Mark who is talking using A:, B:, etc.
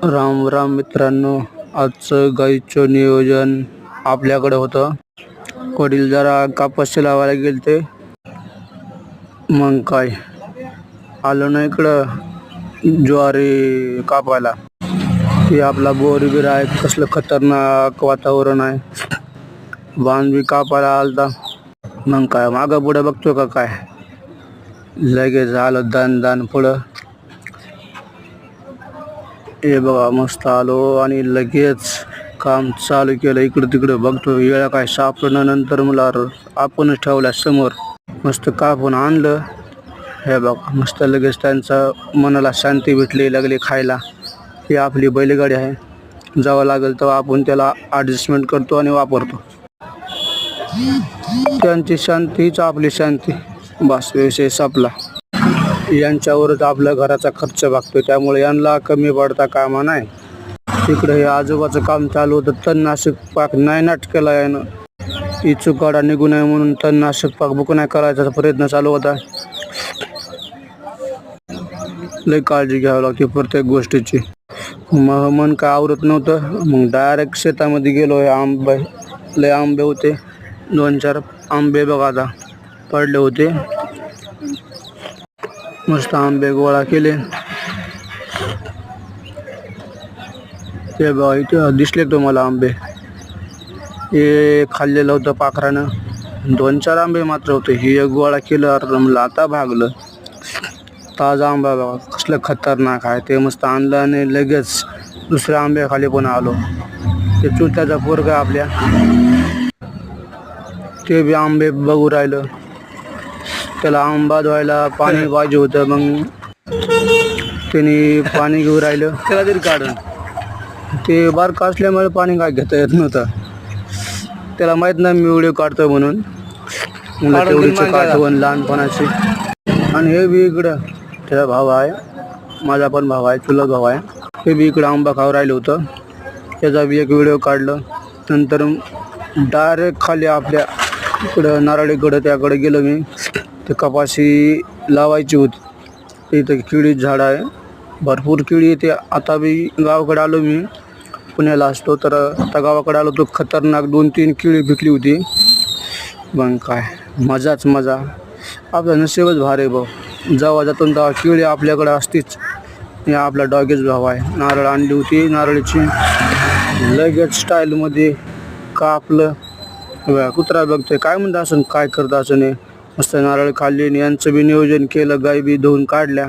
A: राम राम मित्रांनो, आजचं गाईचं नियोजन आपल्याकडे होतं. वडील जरा कापस लावायला गेलते, मग काय आलो ना इकडं ज्वारी कापायला. हे आपला बोरबीर आहे, कसलं खतरनाक वातावरण आहे. बांध बी कापायला आलता, मग काय मागं पुढं बघतो का काय, लगेच आलं दान दान पुढं. हे बघा मस्त आलो आणि लगेच काम चालू केलं. इकडं तिकडं बघतो, वेळा काय सापडणं. नंतर मला आपणच ठेवल्या समोर, मस्त कापून आणलं. हे बघा मस्त लगेच त्यांचा मनाला शांती भेटली, लागली खायला. ही आपली बैलगाडी आहे, जावं लागेल तेव्हा आपण त्याला ॲडजस्टमेंट करतो आणि वापरतो. त्यांची शांती हीच आपली शांती, बस विषय संपला. यांच्यावरच आपल्या घराचा खर्च भागतो, त्यामुळे यांना कमी पडता कामा नाही. तिकडे हे आजोबाचं काम चालू होतं, तणनाशक पाक नाही नाटकेला यानं. इचुकाडा निघू नये म्हणून तणनाशक पाक बुक नाही करायचा प्रयत्न चालू होता. लय काळजी घ्यावी लागते प्रत्येक गोष्टीची. मन काय आवरत नव्हतं, मग डायरेक्ट शेतामध्ये गेलो. आंबे लय आंबे होते, 2-4 आंबे बघा आता पडले होते. मस्त आंबे गोळा केले. ते बघा इथे दिसले तुम्हाला आंबे, हे खाल्लेलं होतं पाखरानं. 2-4 आंबे मात्र होते, हे एक गोळा केलं. रमला आता भागलं. ताजा आंबा बघा कसलं खतरनाक आहे. ते मस्त आणलं आणि लगेच दुसऱ्या आंब्याखाली पण आलो. ते चुलत्याचा पोरगा आपल्या, ते बी आंबे बघू राहिलं. त्याला आंबा धुवायला पाणी पाहिजे होतं, मग त्यांनी पाणी घेऊन राहिलं. त्याला तरी काढून, ते बारका असल्यामुळे पाणी काय घेता येत नव्हतं. त्याला माहीत नाही मी व्हिडिओ काढतोय म्हणून. मला तेवढीच आठवण लहानपणाची. आणि हे बी इकडं त्याचा भाव आहे, माझा पण भाव आहे, चुलत भाव आहे. हे बी इकडं आंबा खाऊ राहिलं होतं, त्याचा बी एक व्हिडिओ काढलं. नंतर डायरेक्ट खाली आपल्या इकडं नारळीकडं त्याकडे गेलो मी. ते कपाशी लावायची होती, इथं केळी झाड आहे, भरपूर केळी येते. आता बी गावाकडे आलो मी, पुण्याला असतो तर आता गावाकडे आलो तो खतरनाक 2-3 केळी पिकली होती. मग काय मजाच मजा, आपलं नशीबच भारी भाऊ. जेव्हा जातो तेव्हा केळी आपल्याकडे असतीच. हे आपला डॉगेज भाव आहे. नारळ आणली होती, नारळीची लगेच स्टाईलमध्ये कापलं. कुत्रा बघतोय काय म्हणत असं, काय करत असं. नाही मस्त नारळ खाल्ली आणि यांचं बी नियोजन केलं. गाई बी धुवून काढल्या.